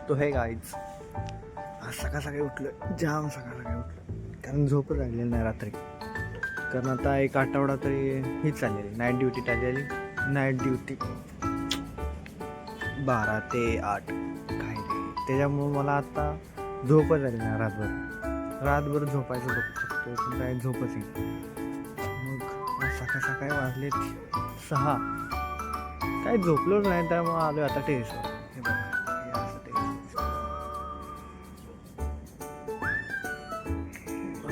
तो हे गाईच आज सकाळी उठलं, जाम सकाळी उठलं कारण झोपच लागलेली नाही रात्री. कारण आता एक आठवडा तरी हीच चाललेली नाईट ड्युटी चाललेली. नाईट ड्युटी 12 ते 8 काय रे, त्याच्यामुळं मला आता झोपच आली नाही. रातभर झोपायचं बघतो पण काय झोपच येईल. मग आज सकाळी वाजले 6, काय झोपलोच नाही. त्यामुळे आलो आता टेरेसवर. हे बघा, हे असं टेरेस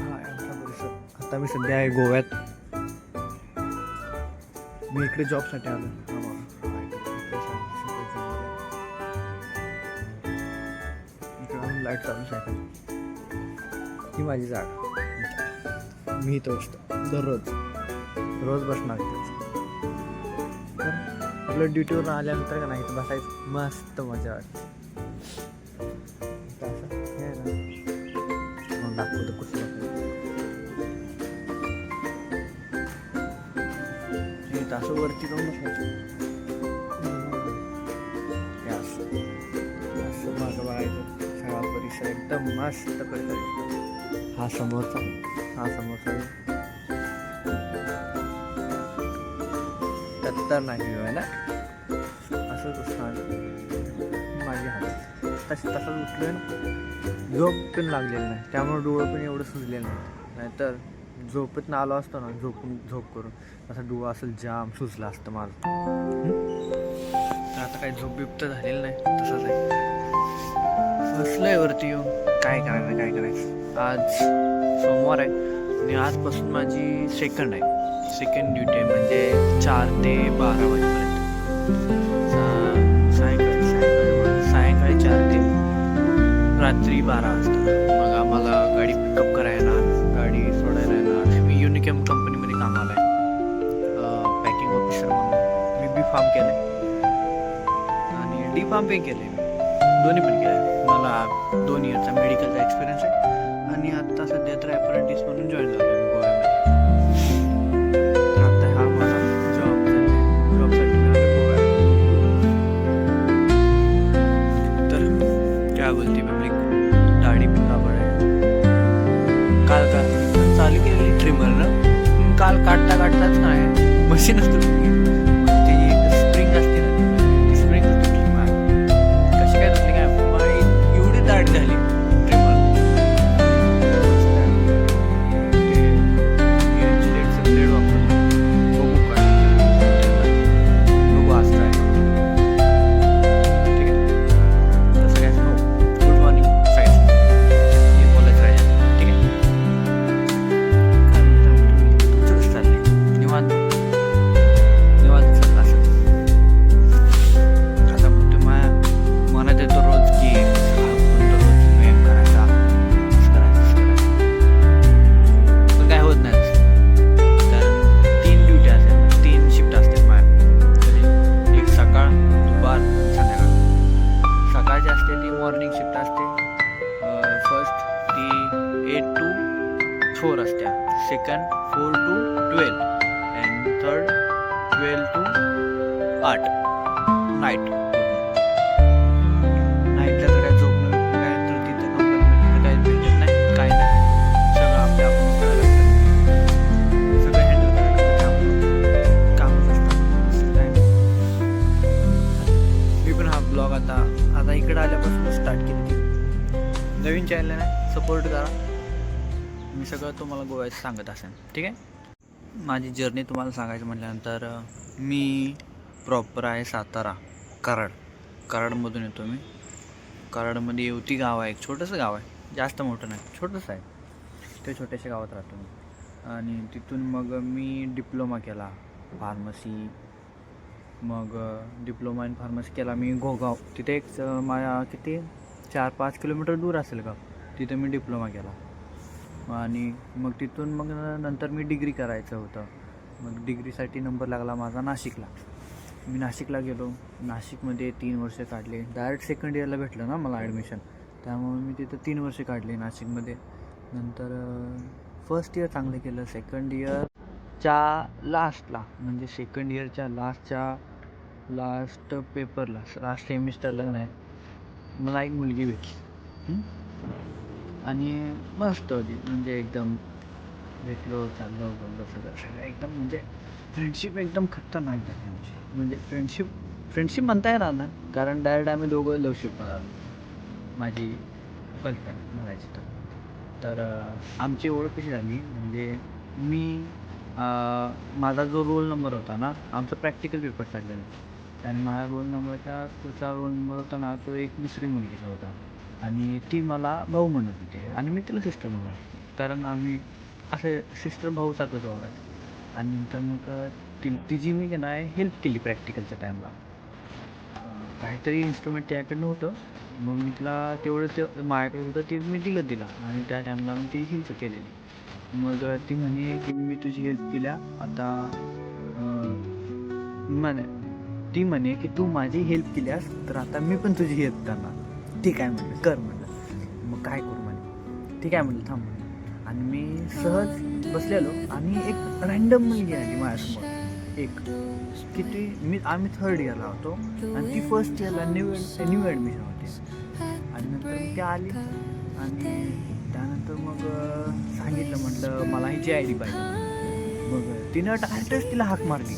आहे आमचा परिसर. आता मी सध्या आहे गोव्यात. मी इकडे जॉबसाठी आलो. इकडे लाईट चालूच आहे. ही माझी जागा, मी इथं बसतो रोज बसणार इथंच. तर आपलं ड्युटीवरून आल्यानंतर का नाही इथं बसायचं, मस्त मजा वाटते. मग दाखवतो कुठलं असं वरती जाऊन बसायचं. असं माझं बघायचं. सगळा परिसर एकदम मस्त परिसर. हा समोरचा तर नाही आहे ना, असंच असणार माझी हात. तसंच उठलं ना, झोप पण लागलेलं नाही, त्यामुळे डोळं पण एवढं सुजलेलं नाही. नाहीतर झोपेत ना आलो असतो ना, झोप करून असं डोळं असं जाम सुजलं असतं माझं. तर आता काही झोप बिप्त झालेलं नाही, तसंच आहे. बसलंय वरती येऊन, काय करायचं. आज सोमवार आहे आणि आजपासून माझी सेकंड ड्युटी आहे. म्हणजे 4 ते 12 वाजेपर्यंत. सायंकाळी 4 ते रात्री 12 वाजता. मग आम्हाला गाडी पिकअप करायला येणार, गाडी सोडायला येणार. मी युनिकॅम कंपनीमध्ये कामाला आहे, पॅकिंग ऑफिसर म्हणून. मी बी फार्म केलं आहे आणि डी फार्म पण केलं आहे. दोन्ही पण केलं आहे. मला 2 इयरचा मेडिकलचा एक्सपिरियन्स आहे आणि आत्ता सध्या तर अप्रेंटिस म्हणून जॉईन झालो आहे मी गोव्यामध्ये. तर आता हा माझा जॉबसाठी मी आलो गोव्यात. तर काय बोलते पब्लिक, दाढी पण कापड आहे. काल चालू केलेली ट्रिमरनं. काल काढताच काय मशीनच तुटली. ती स्प्रिंग असते ना, ती स्प्रिंग तुटली. कशी काय तुटली काय, एवढी दाढी झाली ट्रिमर. ब्लेड वापरून बघू काय बघू असं आहे. ठीक आहे, तसं काय गुड मॉर्निंग साईड हे बोलत राहायचं. ठीक आहे, तुमचं कसं चाललंय? निवांत चाललं असं. आता माझ्या मनात येतो रोज की रोज व्यायाम करायचा, असं करायचं. पण काय होत नाही. कारण 3 ड्युटी असतात, 3 शिफ्ट असतात माझ्या. एक सकाळ, दुपार, संध्याकाळ. सकाळची असते ती मॉर्निंग शिफ्ट असते. फर्स्ट ती 8 to 4 असते. Second 4 to 12 and third 12 to 8 नाईटला. तर काय झोपणं काय, तर तिथं कंपनीमध्ये काही भेटत नाही, काय नाही. सगळं आपल्या आपण करायला लागतं, सगळं हँडल करायला लागतं. त्यामुळं कामच असतात, काय नाही. मी पण हा ब्लॉग आता इकडं आल्यापासून स्टार्ट केली. नवीन चॅनल आहे, सपोर्ट करा. मी सगळं तुम्हाला गोव्याचं सांगत असेन. ठीक आहे, माझी जर्नी तुम्हाला सांगायचं म्हटल्यानंतर मी प्रॉपर आहे सातारा, कराडमधून येतो मी. कराडमध्ये येवती गाव आहे, एक छोटंसं गाव आहे, जास्त मोठं नाही, छोटंसं आहे. ते छोट्याशा गावात राहतो मी. आणि तिथून मग मी डिप्लोमा केला फार्मसी. मग डिप्लोमा इन फार्मसी केला मी घोगाव. तिथे एक माझ्या किती 4-5 किलोमीटर दूर असेल गाव, तिथं मी डिप्लोमा केला. आणि मग तिथून मग नंतर मी डिग्री करायचं होतं. मग डिग्रीसाठी नंबर लागला माझा नाशिकला. मी नाशिकला गेलो. नाशिकमध्ये 3 वर्ष काढले. डायरेक्ट सेकंड इयरला भेटलं ना मला ॲडमिशन, त्यामुळे मी तिथं 3 वर्ष काढले नाशिकमध्ये. नंतर फर्स्ट इयर चांगलं केलं. सेकंड इयरच्या लास्टला, म्हणजे सेकंड इयरच्या लास्ट पेपरला, लास्ट सेमिस्टरला नाही, मला एक मुलगी भेटली. हं? आणि मस्त होती, म्हणजे एकदम भेटलो, चाललो, बोललो, सगळं सगळं एकदम, म्हणजे फ्रेंडशिप एकदम खतरनाक झाली आमची. म्हणजे फ्रेंडशिप फ्रेंडशिप म्हणता येणार ना, कारण डायरेक्ट आम्ही दोघं लवशिप माझी गर्लफ्रेंड म्हणायची तर. तर आमची ओळख कशी झाली, म्हणजे मी माझा जो रोल नंबर होता ना, आमचा प्रॅक्टिकल पेपर चाललेला आणि माझ्या रोल नंबरचा पुढचा रोल नंबर होता ना, तो एक दुसरी मुलगीचा होता आणि ती मला भाऊ म्हणत होती आणि मी तिला सिस्टर म्हणत, कारण आम्ही असे सिस्टर भाऊसारखंच वागायचं. आणि नंतर मग तिची मी की नाही हेल्प केली प्रॅक्टिकलच्या टाईमला. काहीतरी इन्स्ट्रुमेंट त्याकडनं होतं, मग मी तिला तेवढं ते माझ्याकडे होतं ते मी दिलं तिला आणि त्या टाईमला मी ती हेल्प केलेली. मग ती म्हणे की मी तुझी हेल्प केल्या आता म्हणे ती म्हणे की तू माझी हेल्प केल्यास तर आता मी पण तुझी हेल्प करणार. ठीक आहे म्हटलं, कर म्हटलं. मग काय करू म्हणे, ठीक आहे म्हटलं, थांब म्हटलं. आणि मी सहज बसलेलो आणि एक रँडम मुलगी आली माझ्यासमोर. एक किती आम्ही थर्ड इयरला होतो आणि ती फर्स्ट इयरला न्यू ॲडमिशन होती. आणि नंतर मग ती आली आणि त्यानंतर मग सांगितलं, म्हटलं मला हिची आय डी पाहिजे. मग तिनं डायरेक्टच तिला हाक मारली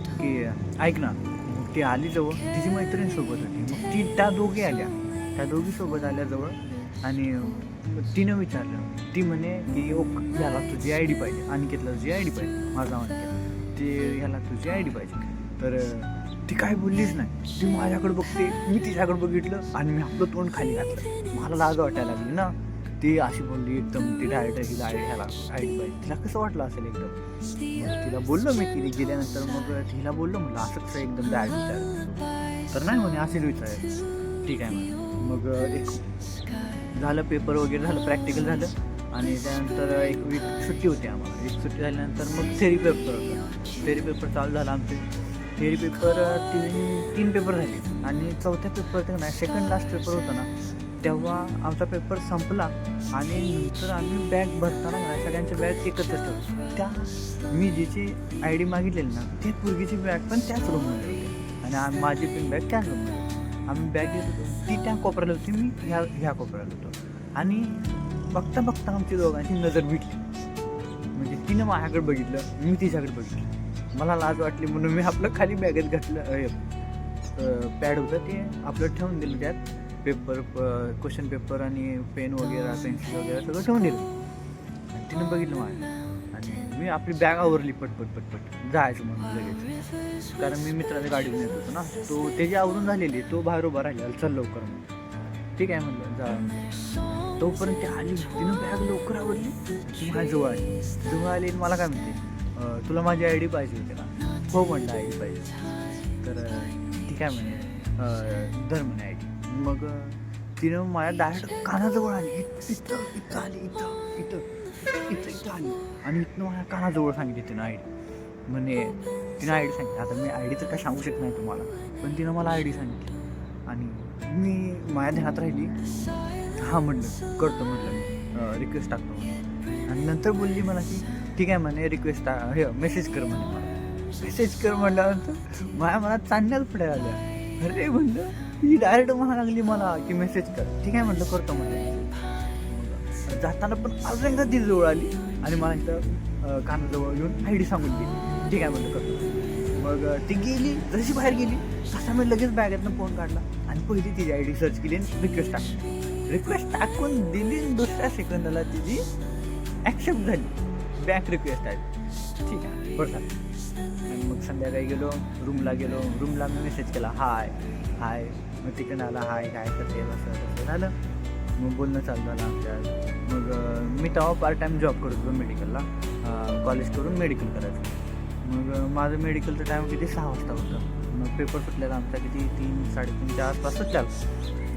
की ऐक ना. मग ती आली जवळ, तिची मैत्रिणीसोबत होती. मग त्या दोघी आल्या, त्या दोघीसोबत आल्या जवळ आणि तिनं विचारलं. ती म्हणे की ओ ह्याला तुझी आय डी पाहिजे, अनिकेतला तुझी आय डी पाहिजे, माझा अनिकेत, ते ह्याला तुझी आय डी पाहिजे. तर ती काय बोललीच नाही. ती माझ्याकडे बघते, मी तिच्याकडे बघितलं आणि मी आपलं तोंड खाली घातलं. मला लाज वाटायला लागली ना. ती अशी बोलली एकदम, ती डायरेक्ट हिला ह्याला आय डी पाहिजे. तिला कसं वाटलं असेल एकदम. मग तिला बोललो मी, तिने गेल्यानंतर मग तिला बोललो, म्हटलं असं कसं एकदम डायरेक्ट विचार. तर नाही म्हणे असेच विचारायचं. ठीक आहे म्हणे. मग एक झालं, पेपर वगैरे झालं, प्रॅक्टिकल झालं आणि त्यानंतर एक वीक सुट्टी होती आम्हाला. एक सुट्टी झाल्यानंतर मग थेरी पेपर होता. थेरी पेपर चालू झाला आमचे. थेरी पेपर तीन पेपर झाले आणि चौथ्या पेपर नाही, सेकंड लास्ट पेपर होता ना, तेव्हा आमचा पेपर संपला आणि नंतर आम्ही बॅग भरताना नाही, सगळ्यांचे बॅग एकत्र ठेवतो. त्या मी जिची आय डी मागितलेली ना, ती पोरगीची बॅग पण त्याच रूममध्ये होती आणि माझी पण बॅग त्याच रूममध्ये होती. आम्ही बॅग घेत होतो, ती त्या कोपऱ्याला होती, मी ह्या कोपऱ्याला होतो. आणि बघता बघता आमची दोघांची नजर भेटली. म्हणजे तिनं माझ्याकडे बघितलं, मी तिच्याकडे बघितलं. मला लाज वाटली म्हणून मी आपलं खाली बॅगेत घातलं. पॅड होतं ते आपलं ठेवून दिलं, त्यात पेपर, क्वेश्चन पेपर आणि पेन वगैरे, पेन्सिल वगैरे सगळं ठेवून दिलं. आणि तिनं बघितलं माझ्या आणि मी आपली बॅग आवरली पटपट जायचं म्हणून लगेच, कारण मी मित्राच्या गाडीतून येत होतो ना. तो त्याची आवरून झालेली, तो बाहेर उभा राहिला, चल लवकर म्हणून. ठीक आहे म्हटलं, जा. तोपर्यंत ती आली, तिनं बॅग लवकर आवडली, ती माझ्या जवळ आली आणि मला काय म्हणते, तुला माझी आय डी पाहिजे होती ना. हो म्हटलं, आय डी पाहिजे. तर ठीक आहे म्हणे, धर म्हणे आय डी. मग तिनं माझ्या डायरेक्ट कानाजवळ आली, इथं आली, इथं आली आणि इथनं माझ्या कानाजवळ सांगितली तिनं आय डी. म्हणे तिनं आय डी सांगितली. आता मी आय डी तर काय सांगू शकत नाही तुम्हाला, पण तिनं मला आय डी सांगितली आणि मी माझ्या ध्यानात राहिली. हां म्हटलं, करतो म्हटलं, मी रिक्वेस्ट टाकतो म्हटलं. आणि नंतर बोलली मला की ठीक आहे म्हणे, रिक्वेस्ट मेसेज कर म्हणे. मला मेसेज कर म्हटल्यानंतर माझ्या मनात चांगल्याच पडायला आल्या. अरे म्हटलं, ही डायरेक्ट म्हणा लागली मला की मेसेज कर. ठीक आहे म्हटलं, करतो म्हटलं. जाताना पण अजून एकदा ती जवळ आली आणि मला इथं कानाजवळ येऊन आय डी सांगून दिली. ठीक आहे म्हटलं, करतो. मग ती गेली, जशी बाहेर गेली तसा मी लगेच बॅगेतनं फोन काढला आणि पहिली तिची आय डी सर्च केली आणि रिक्वेस्ट टाकली. रिक्वेस्ट टाकून दिली, दुसऱ्या सेकंदाला तिची ॲक्सेप्ट झाली, बॅक रिक्वेस्ट आली. ठीक आहे, बरं झालं. आणि मग संध्याकाळी रूमला गेलो. रूमला मी मेसेज केला, हाय. मग तिकडे आला, हाय काय करते, असं झालं. मग बोलणं चालू झालं आमच्या. मग मी तेव्हा पार्ट टाईम जॉब करत होतो मेडिकलला, कॉलेज करून मेडिकल करायचं. मग माझं मेडिकलचं टाईम किती 6 वाजता होतं. मग पेपर सुटलेला आमचा किती 3, 3:30, 4 वाजता सुटला.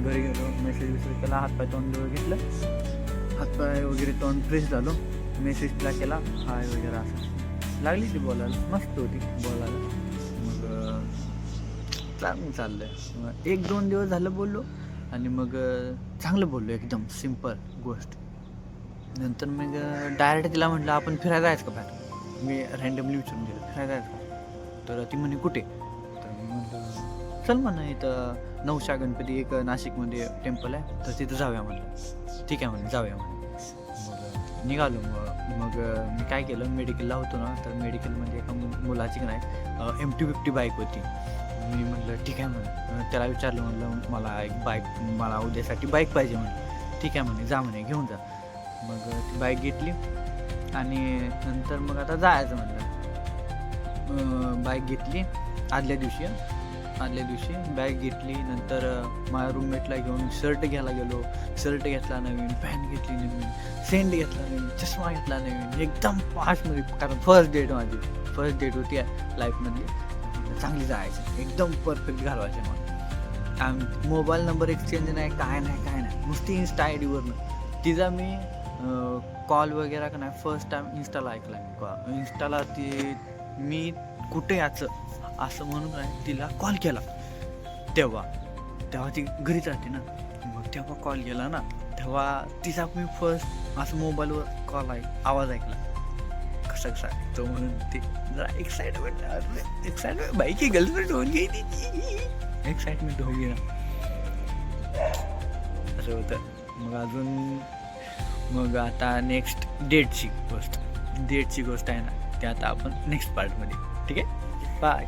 घरी गेलो, मेसेज केला, हातपाय तोंड घेतलं, हातपाय वगैरे तोंड फ्रेश झालो, मेसेज तिला केला, हाय वगैरे असं. लागली ती बोलायला, मस्त होती बोलायला. मग चाललं आहे. मग 1-2 दिवस झालं बोललो आणि मग चांगलं बोललो, एकदम सिम्पल गोष्ट. नंतर मग डायरेक्ट तिला म्हटलं, आपण फिरायला जायचं का बाहेर. मी रँडमली विचारून दिलं, फिरायला जायचं का. तर ती म्हणे कुठे. तर मी म्हटलं चल म्हणा, इथं नवशा गणपती एक नाशिकमध्ये टेम्पल आहे, तर तिथं जाऊया म्हणलं. ठीक आहे म्हणलं, जाऊया म्हणलं. मग निघालो. मग मी काय केलं, मेडिकलला होतो ना, तर मेडिकलमध्ये एका मुलाची नाही MT-50 बाईक होती. मी म्हटलं ठीक आहे म्हणलं, त्याला विचारलं म्हटलं मला एक बाईक, मला उद्यासाठी बाईक पाहिजे म्हणलं. ठीक आहे म्हणे, जा म्हणे, घेऊन जा. मग ती बाईक घेतली आणि नंतर मग आता जायचं म्हणलं. बाईक घेतली आदल्या दिवशी बॅग घेतली. नंतर माझ्या रूममेटला घेऊन शर्ट घ्यायला गेलो. शर्ट घेतला नवीन, पॅन्ट घेतली नवीन, सेंट घेतला नवीन, चष्मा घेतला नवीन, एकदम फास्टमध्ये. कारण फर्स्ट डेट होती लाईफमधली, चांगली जायचं, एकदम परफेक्ट घालवायचे. मग मोबाईल नंबर एक्सचेंज नाही, काय नाही, नुसती इन्स्टा ID तिचा मी कॉल वगैरे का नाही, फर्स्ट टाईम इंस्टाला ऐकला मी. इंस्टाला मी कुठे याचं असं म्हणून आहे तिला कॉल केला. तेव्हा ती घरीच राहते ना, मग तेव्हा कॉल केला ना, तेव्हा तिचा मी फर्स्ट असं मोबाईलवर कॉल आवाज ऐकला. कसा तो म्हणून ते जरा एक्साइटमेंट बाई की गर्लफ्रेंड होऊन गेली तिची, एक्साइटमेंट होऊन गेला असं होतं. मग आता नेक्स्ट डेटची गोष्ट आहे ना, ते आता आपण नेक्स्ट पार्टमध्ये. ठीक आहे, बाय.